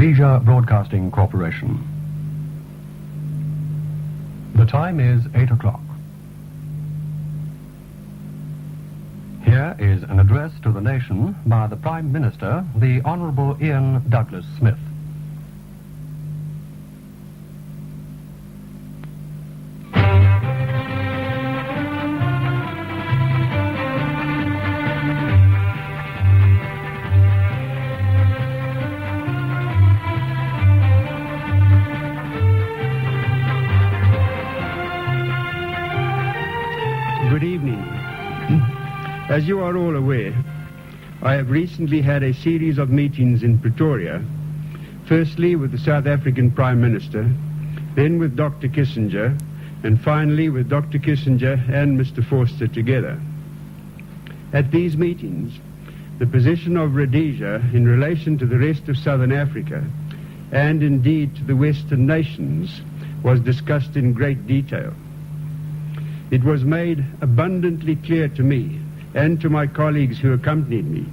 Rhodesia Broadcasting Corporation. The time is 8 o'clock. Here is an address to the nation by the Prime Minister, the Honourable Ian Douglas Smith. Good evening. As you are all aware, I have recently had a series of meetings in Pretoria, firstly with the South African Prime Minister, then with Dr. Kissinger, and finally with Dr. Kissinger and Mr. Forster together. At these meetings, the position of Rhodesia in relation to the rest of Southern Africa, and indeed to the Western nations, was discussed in great detail. It was made abundantly clear to me and to my colleagues who accompanied me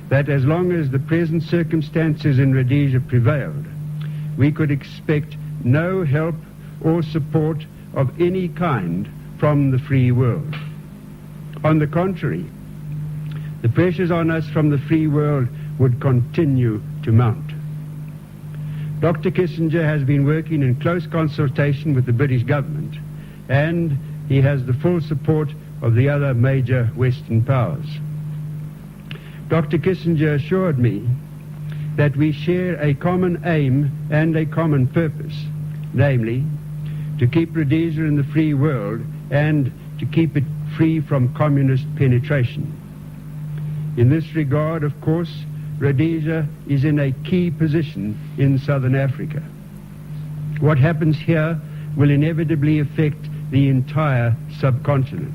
that as long as the present circumstances in Rhodesia prevailed, we could expect no help or support of any kind from the free world. On the contrary, the pressures on us from the free world would continue to mount. Dr. Kissinger has been working in close consultation with the British government, and he has the full support of the other major Western powers. Dr. Kissinger assured me that we share a common aim and a common purpose, namely, to keep Rhodesia in the free world and to keep it free from communist penetration. In this regard, of course, Rhodesia is in a key position in Southern Africa. What happens here will inevitably affect the entire subcontinent.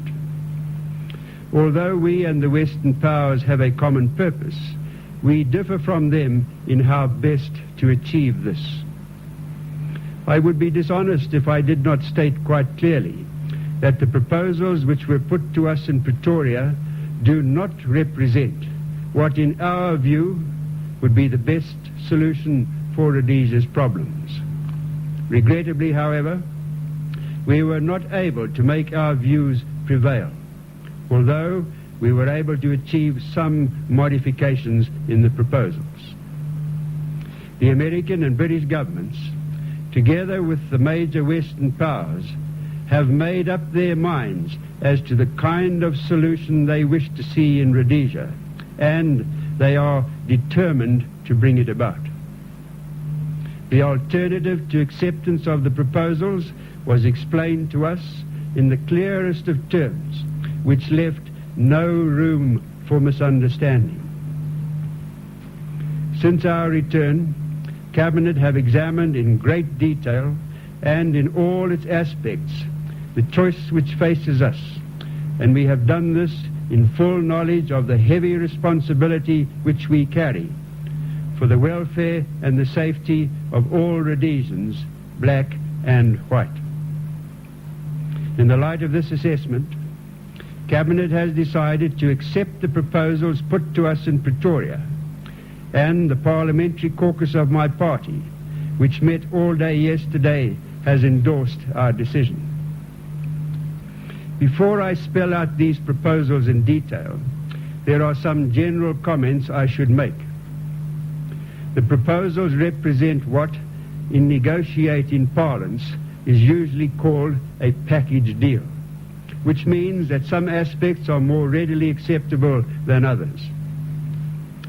Although we and the Western powers have a common purpose, we differ from them in how best to achieve this. I would be dishonest if I did not state quite clearly that the proposals which were put to us in Pretoria do not represent what in our view would be the best solution for Rhodesia's problems. Regrettably, however, we were not able to make our views prevail, although we were able to achieve some modifications in the proposals. The American and British governments, together with the major Western powers, have made up their minds as to the kind of solution they wish to see in Rhodesia, and they are determined to bring it about. The alternative to acceptance of the proposals was explained to us in the clearest of terms, which left no room for misunderstanding. Since our return, Cabinet have examined in great detail and in all its aspects the choice which faces us, and we have done this in full knowledge of the heavy responsibility which we carry for the welfare and the safety of all Rhodesians, black and white. In the light of this assessment, Cabinet has decided to accept the proposals put to us in Pretoria, and the parliamentary caucus of my party, which met all day yesterday, has endorsed our decision. Before I spell out these proposals in detail, there are some general comments I should make. The proposals represent what, in negotiating parlance, is usually called a package deal, which means that some aspects are more readily acceptable than others.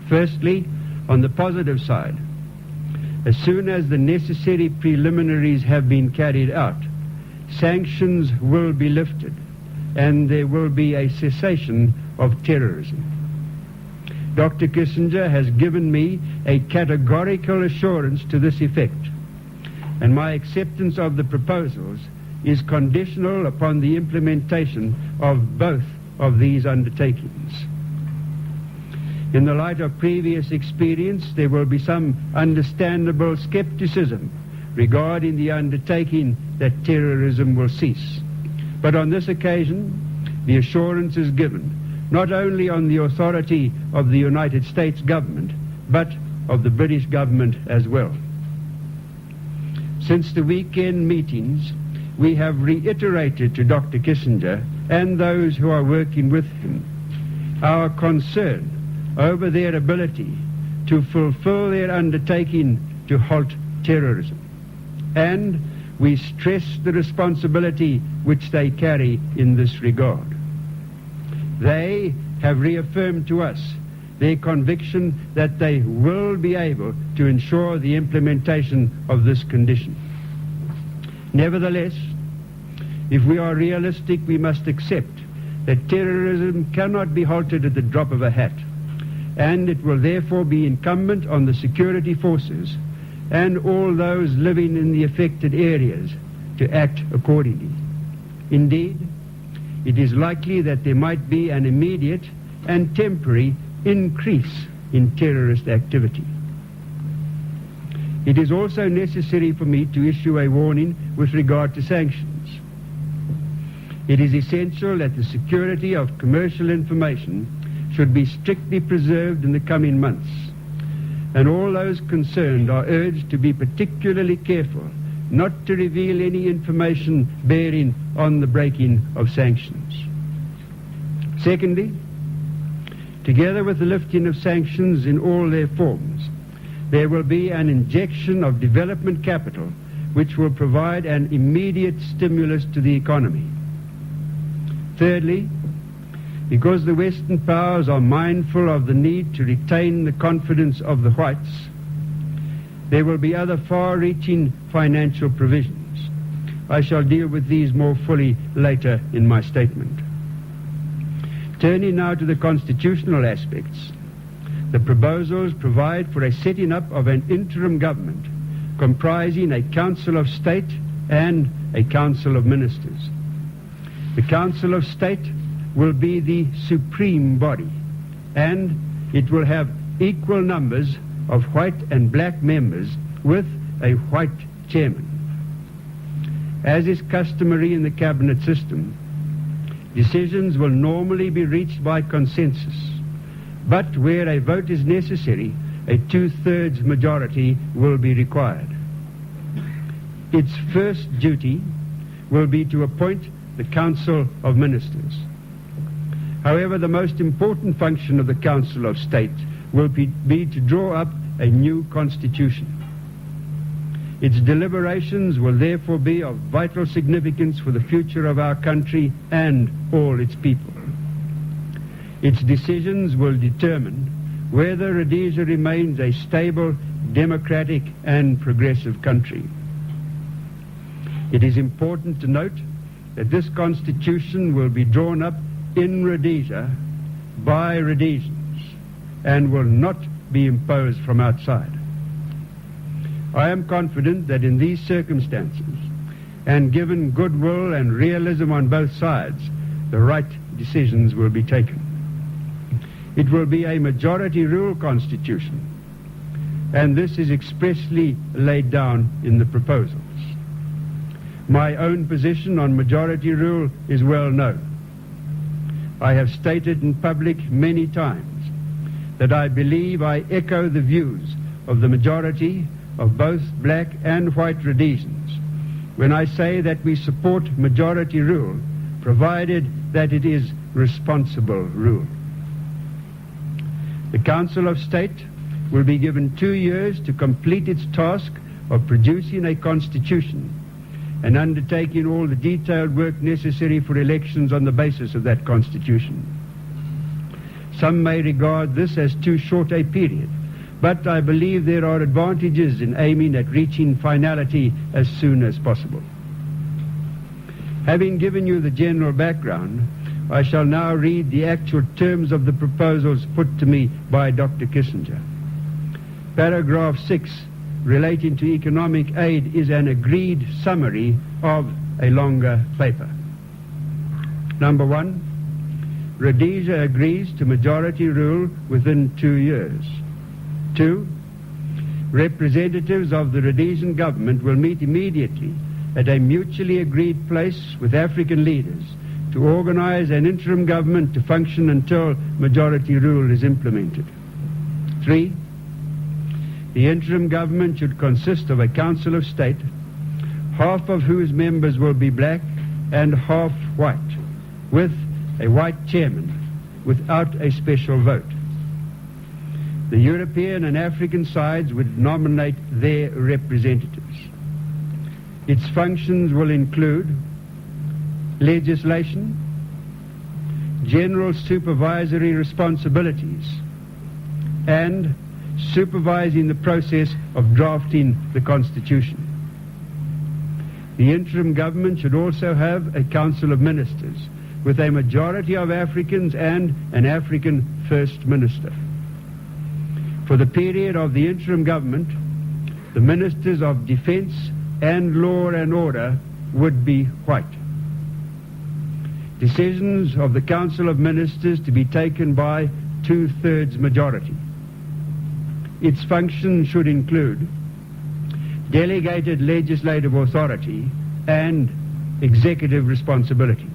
Firstly, on the positive side, as soon as the necessary preliminaries have been carried out, sanctions will be lifted and there will be a cessation of terrorism. Dr. Kissinger has given me a categorical assurance to this effect, and my acceptance of the proposals is conditional upon the implementation of both of these undertakings. In the light of previous experience, there will be some understandable skepticism regarding the undertaking that terrorism will cease. But on this occasion, the assurance is given not only on the authority of the United States government, but of the British government as well. Since the weekend meetings, we have reiterated to Dr. Kissinger and those who are working with him our concern over their ability to fulfill their undertaking to halt terrorism. And we stress the responsibility which they carry in this regard. They have reaffirmed to us their conviction that they will be able to ensure the implementation of this condition. Nevertheless, if we are realistic, we must accept that terrorism cannot be halted at the drop of a hat, and it will therefore be incumbent on the security forces and all those living in the affected areas to act accordingly. Indeed, it is likely that there might be an immediate and temporary increase in terrorist activity. It is also necessary for me to issue a warning with regard to sanctions. It is essential that the security of commercial information should be strictly preserved in the coming months, and all those concerned are urged to be particularly careful not to reveal any information bearing on the breaking of sanctions. Secondly, together with the lifting of sanctions in all their forms, there will be an injection of development capital which will provide an immediate stimulus to the economy. Thirdly, because the Western powers are mindful of the need to retain the confidence of the whites, there will be other far-reaching financial provisions. I shall deal with these more fully later in my statement. Turning now to the constitutional aspects, the proposals provide for a setting up of an interim government comprising a Council of State and a Council of Ministers. The Council of State will be the supreme body, and it will have equal numbers of white and black members with a white chairman. As is customary in the cabinet system, decisions will normally be reached by consensus, but where a vote is necessary, a two-thirds majority will be required. Its first duty will be to appoint the Council of Ministers. However, the most important function of the Council of State will be to draw up a new constitution. Its deliberations will therefore be of vital significance for the future of our country and all its people. Its decisions will determine whether Rhodesia remains a stable, democratic and progressive country. It is important to note that this constitution will be drawn up in Rhodesia by Rhodesians and will not be imposed from outside. I am confident that in these circumstances, and given goodwill and realism on both sides, the right decisions will be taken. It will be a majority rule constitution, and this is expressly laid down in the proposals. My own position on majority rule is well known. I have stated in public many times that I believe I echo the views of the majority of both black and white Rhodesians when I say that we support majority rule, provided that it is responsible rule. The Council of State will be given 2 years to complete its task of producing a constitution and undertaking all the detailed work necessary for elections on the basis of that constitution. Some may regard this as too short a period, but I believe there are advantages in aiming at reaching finality as soon as possible. Having given you the general background, I shall now read the actual terms of the proposals put to me by Dr. Kissinger. Paragraph 6, relating to economic aid, is an agreed summary of a longer paper. Number 1, Rhodesia agrees to majority rule within 2 years. 2, representatives of the Rhodesian government will meet immediately at a mutually agreed place with African leaders to organize an interim government to function until majority rule is implemented. 3, The interim government should consist of a Council of State, half of whose members will be black and half white, with a white chairman, without a special vote. The European and African sides would nominate their representatives. Its functions will include legislation, general supervisory responsibilities, and supervising the process of drafting the Constitution. The interim government should also have a Council of Ministers with a majority of Africans and an African First Minister. For the period of the interim government, the Ministers of Defence and Law and Order would be white. Decisions of the Council of Ministers to be taken by 2/3 majority. Its functions should include delegated legislative authority and executive responsibility.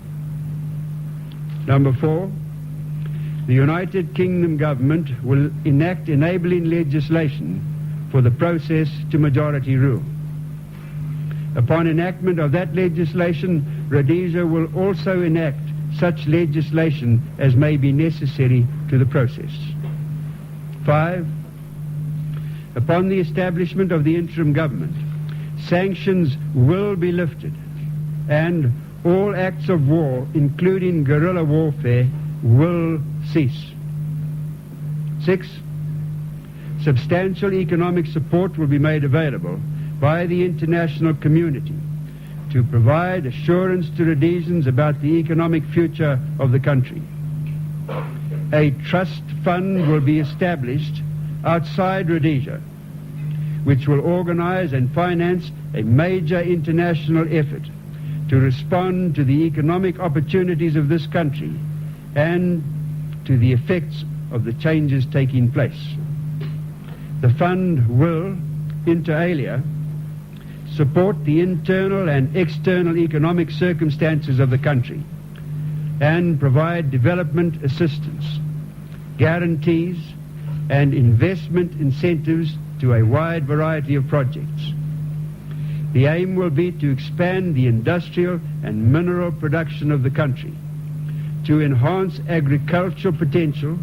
Number 4, the United Kingdom government will enact enabling legislation for the process to majority rule. Upon enactment of that legislation, Rhodesia will also enact such legislation as may be necessary to the process. 5, upon the establishment of the interim government, sanctions will be lifted and all acts of war, including guerrilla warfare, will cease. 6, substantial economic support will be made available by the international community to provide assurance to Rhodesians about the economic future of the country. A trust fund will be established outside Rhodesia, which will organize and finance a major international effort to respond to the economic opportunities of this country and to the effects of the changes taking place. The fund will, inter alia, support the internal and external economic circumstances of the country and provide development assistance, guarantees, and investment incentives to a wide variety of projects. The aim will be to expand the industrial and mineral production of the country, to enhance agricultural potential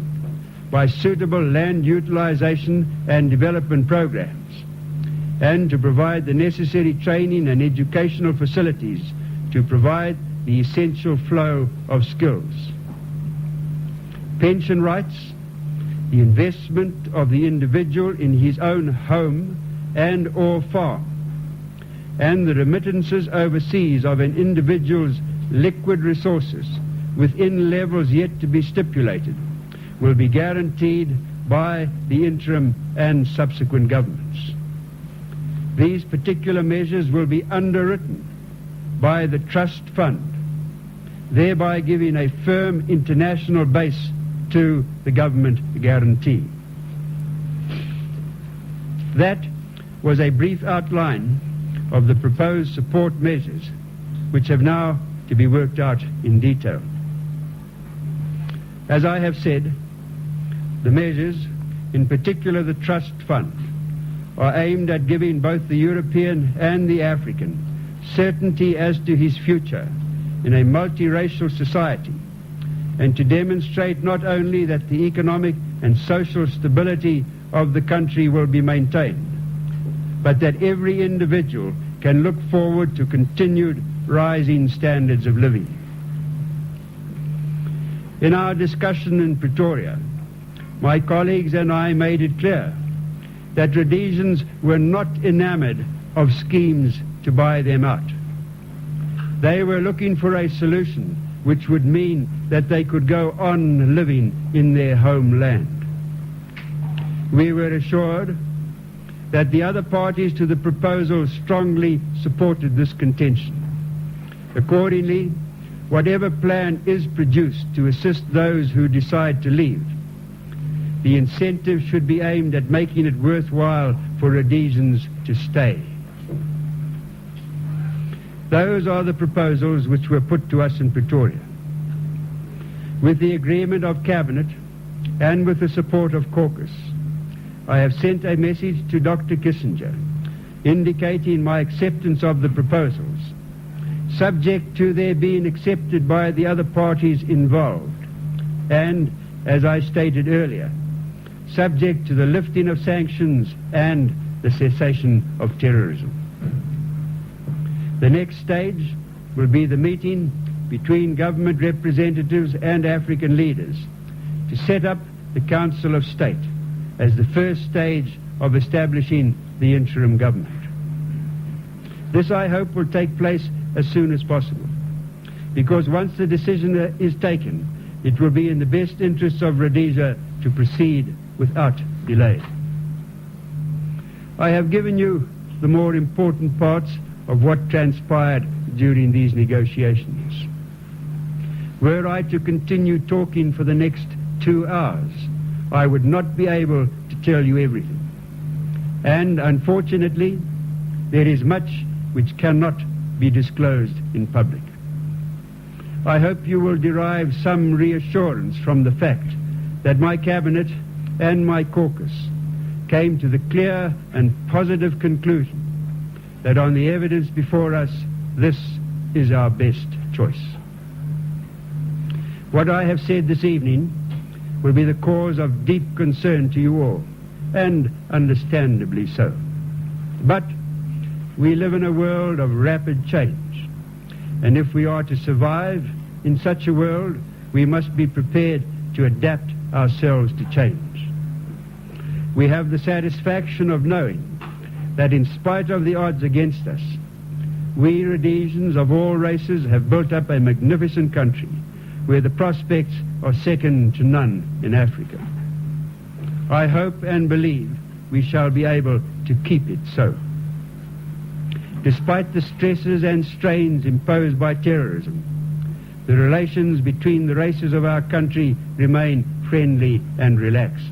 by suitable land utilization and development programs, and to provide the necessary training and educational facilities to provide the essential flow of skills. Pension rights, the investment of the individual in his own home and or farm, and the remittances overseas of an individual's liquid resources within levels yet to be stipulated will be guaranteed by the interim and subsequent governments. These particular measures will be underwritten by the trust fund, thereby giving a firm international base to the government guarantee. That was a brief outline of the proposed support measures, which have now to be worked out in detail. As I have said, the measures, in particular the trust fund, are aimed at giving both the European and the African certainty as to his future in a multiracial society, and to demonstrate not only that the economic and social stability of the country will be maintained, but that every individual can look forward to continued rising standards of living. In our discussion in Pretoria, my colleagues and I made it clear that Rhodesians were not enamored of schemes to buy them out. They were looking for a solution which would mean that they could go on living in their homeland. We were assured that the other parties to the proposal strongly supported this contention. Accordingly, whatever plan is produced to assist those who decide to leave, the incentive should be aimed at making it worthwhile for Rhodesians to stay. Those are the proposals which were put to us in Pretoria. With the agreement of Cabinet and with the support of caucus, I have sent a message to Dr. Kissinger indicating my acceptance of the proposals, subject to their being accepted by the other parties involved, and, as I stated earlier, subject to the lifting of sanctions and the cessation of terrorism. The next stage will be the meeting between government representatives and African leaders to set up the Council of State as the first stage of establishing the interim government. This, I hope, will take place as soon as possible, because once the decision is taken, it will be in the best interests of Rhodesia to proceed without delay. I have given you the more important parts of what transpired during these negotiations. Were I to continue talking for the next 2 hours, I would not be able to tell you everything. And unfortunately, there is much which cannot be disclosed in public. I hope you will derive some reassurance from the fact that my cabinet and my caucus came to the clear and positive conclusion that on the evidence before us, this is our best choice. What I have said this evening will be the cause of deep concern to you all, and understandably so. But we live in a world of rapid change, and if we are to survive in such a world, we must be prepared to adapt ourselves to change. We have the satisfaction of knowing that in spite of the odds against us, we Rhodesians of all races have built up a magnificent country where the prospects are second to none in Africa. I hope and believe we shall be able to keep it so. Despite the stresses and strains imposed by terrorism, the relations between the races of our country remain friendly and relaxed.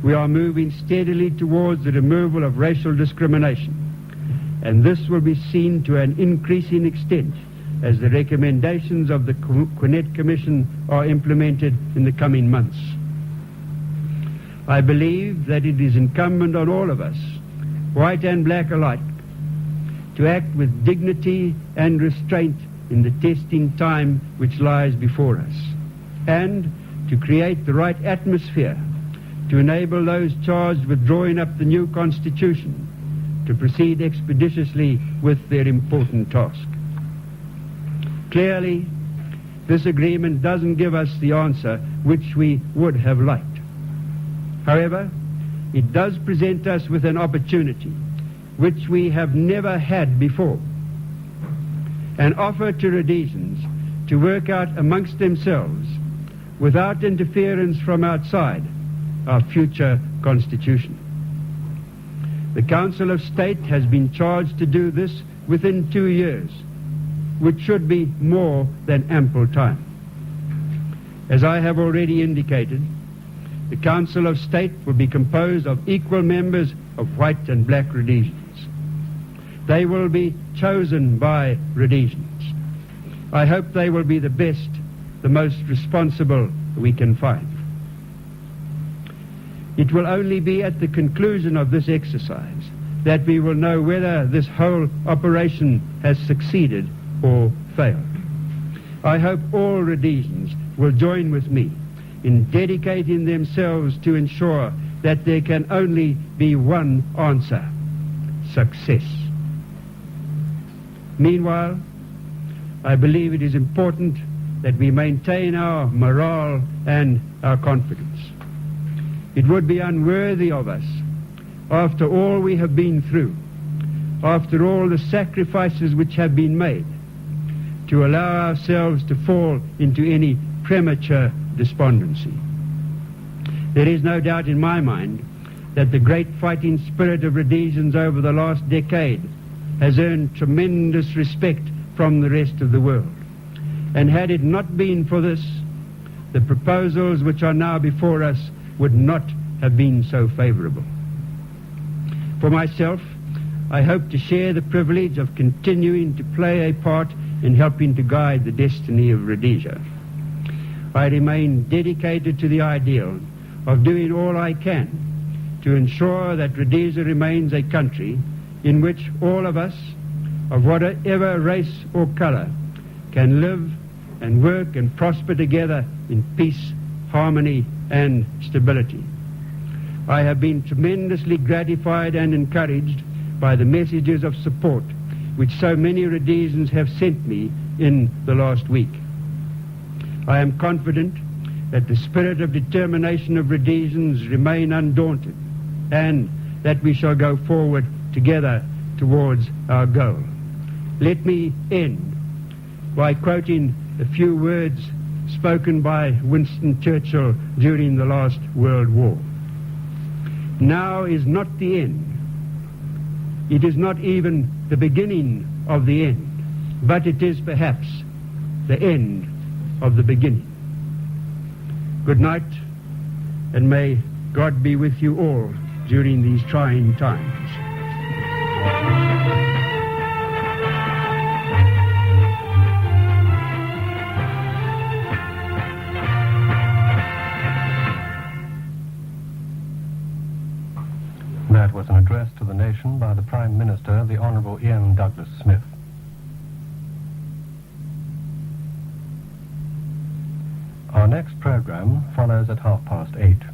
We are moving steadily towards the removal of racial discrimination, and this will be seen to an increasing extent as the recommendations of the Quinette Commission are implemented in the coming months. I believe that it is incumbent on all of us, white and black alike, to act with dignity and restraint in the testing time which lies before us, and to create the right atmosphere to enable those charged with drawing up the new Constitution to proceed expeditiously with their important task. Clearly, this agreement doesn't give us the answer which we would have liked. However, it does present us with an opportunity which we have never had before, an offer to Rhodesians to work out amongst themselves, without interference from outside, our future Constitution. The Council of State has been charged to do this within 2 years, which should be more than ample time. As I have already indicated, the Council of State will be composed of equal members of white and black Rhodesians. They will be chosen by Rhodesians. I hope they will be the best, the most responsible we can find. It will only be at the conclusion of this exercise that we will know whether this whole operation has succeeded or failed. I hope all Rhodesians will join with me in dedicating themselves to ensure that there can only be one answer: success. Meanwhile, I believe it is important that we maintain our morale and our confidence. It would be unworthy of us, after all we have been through, after all the sacrifices which have been made, to allow ourselves to fall into any premature despondency. There is no doubt in my mind that the great fighting spirit of Rhodesians over the last decade has earned tremendous respect from the rest of the world. And had it not been for this, the proposals which are now before us would not have been so favorable. For myself, I hope to share the privilege of continuing to play a part in helping to guide the destiny of Rhodesia. I remain dedicated to the ideal of doing all I can to ensure that Rhodesia remains a country in which all of us, of whatever race or color, can live and work and prosper together in peace, harmony, and stability. I have been tremendously gratified and encouraged by the messages of support which so many Rhodesians have sent me in the last week. I am confident that the spirit of determination of Rhodesians remain undaunted, and that we shall go forward together towards our goal. Let me end by quoting a few words spoken by Winston Churchill during the last World War. Now is not the end. It is not even the beginning of the end, but it is perhaps the end of the beginning. Good night, and may God be with you all during these trying times. That was an address to the nation by the Prime Minister, the Honourable Ian Douglas Smith. Our next program follows at 8:30.